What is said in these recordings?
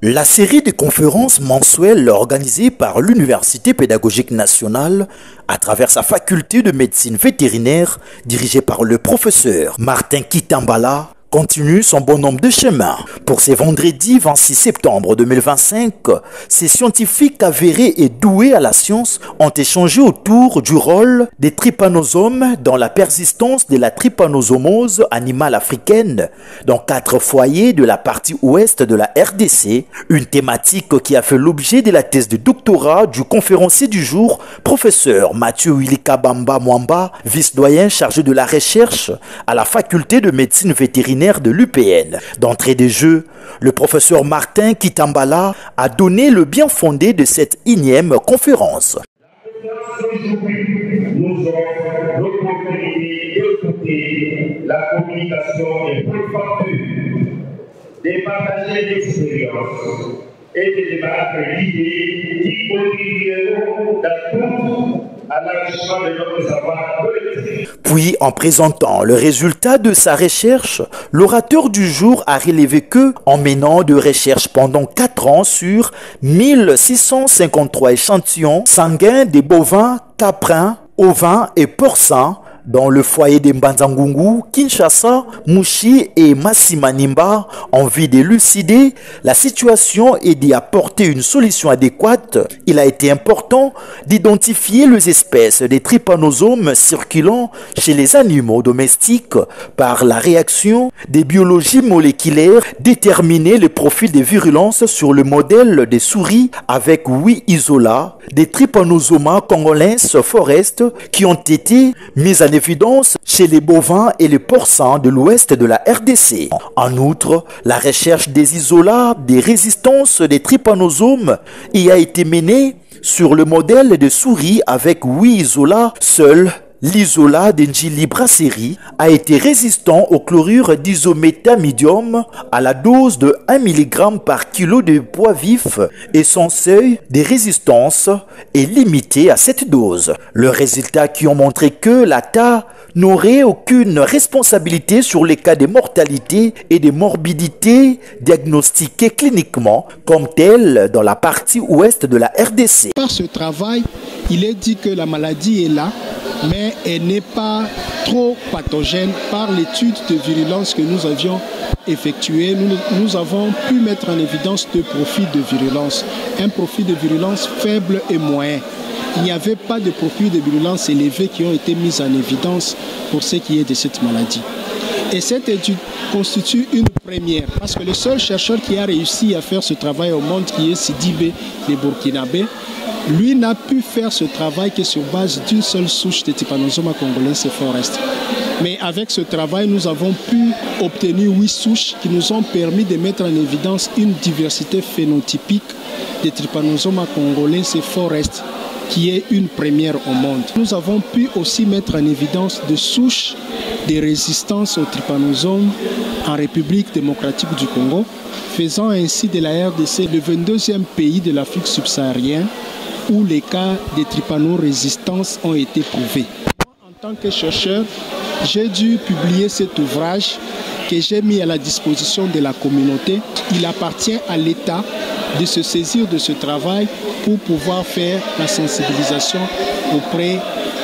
La série de conférences mensuelles organisée par l'Université pédagogique nationale à travers sa faculté de médecine vétérinaire dirigée par le professeur Martin Kitambala continue son bonhomme de chemin. Pour ce vendredi 26 septembre 2025, ces scientifiques avérés et doués à la science ont échangé autour du rôle des trypanosomes dans la persistance de la trypanosomose animale africaine dans 4 foyers de la partie ouest de la RDC, une thématique qui a fait l'objet de la thèse de doctorat du conférencier du jour, professeur Mathieu Wilikabamba Mwamba, vice-doyen chargé de la recherche à la faculté de médecine vétérinaire de l'UPN. D'entrée de jeu, le professeur Martin Kitambala a donné le bien fondé de cette énième conférence. Nous offre l'opportunité d'écouter la communication des profondeurs, de partager l'expérience et de débattre l'idée qui contribueront à tous à l'enrichissement de notre savoir collectif. Puis, en présentant le résultat de sa recherche, l'orateur du jour a relevé que, en menant de recherches pendant 4 ans sur 1653 échantillons sanguins des bovins, caprins, ovins et porcins, dans le foyer de Mbanzangungu, Kinshasa, Mouchi et Massimanimba, en vue d'élucider la situation et d'y apporter une solution adéquate, il a été important d'identifier les espèces des trypanosomes circulant chez les animaux domestiques par la réaction des biologies moléculaires, déterminer le profil de virulence sur le modèle des souris avec 8 isolats des Trypanosoma congolenses forest qui ont été mis en évidence chez les bovins et les porcins de l'ouest de la RDC. En outre, la recherche des isolats des résistances des trypanosomes y a été menée sur le modèle de souris avec 8 isolats seuls. L'isolat d'Engili Brasserie a été résistant au chlorure d'isométamidium à la dose de 1 mg par kilo de poids vif et son seuil de résistance est limité à cette dose. Le résultat qui ont montré que l'ATA n'aurait aucune responsabilité sur les cas de mortalité et de morbidité diagnostiqués cliniquement comme tels dans la partie ouest de la RDC. Par ce travail, il est dit que la maladie est là, mais elle n'est pas trop pathogène. Par l'étude de virulence que nous avions effectuée, nous avons pu mettre en évidence 2 profils de virulence. Un profil de virulence faible et moyen. Il n'y avait pas de profil de virulence élevé qui ont été mis en évidence pour ce qui est de cette maladie. Et cette étude constitue une première, parce que le seul chercheur qui a réussi à faire ce travail au monde, qui est Sidibé, le Burkinabé, lui n'a pu faire ce travail que sur base d'une seule souche de Trypanosoma congolensis forest. Mais avec ce travail, nous avons pu obtenir 8 souches qui nous ont permis de mettre en évidence une diversité phénotypique de Trypanosoma congolensis forest, qui est une première au monde. Nous avons pu aussi mettre en évidence des souches de résistance aux trypanosomes en République démocratique du Congo, faisant ainsi de la RDC le 22e pays de l'Afrique subsaharienne où les cas de trypanorésistance ont été prouvés. En tant que chercheur, j'ai dû publier cet ouvrage que j'ai mis à la disposition de la communauté. Il appartient à l'État de se saisir de ce travail pour pouvoir faire la sensibilisation auprès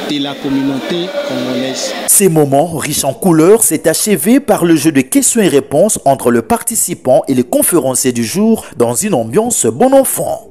de la communauté congolaise. Ces moments riches en couleurs s'est achevé par le jeu de questions et réponses entre le participant et les conférenciers du jour dans une ambiance bon enfant.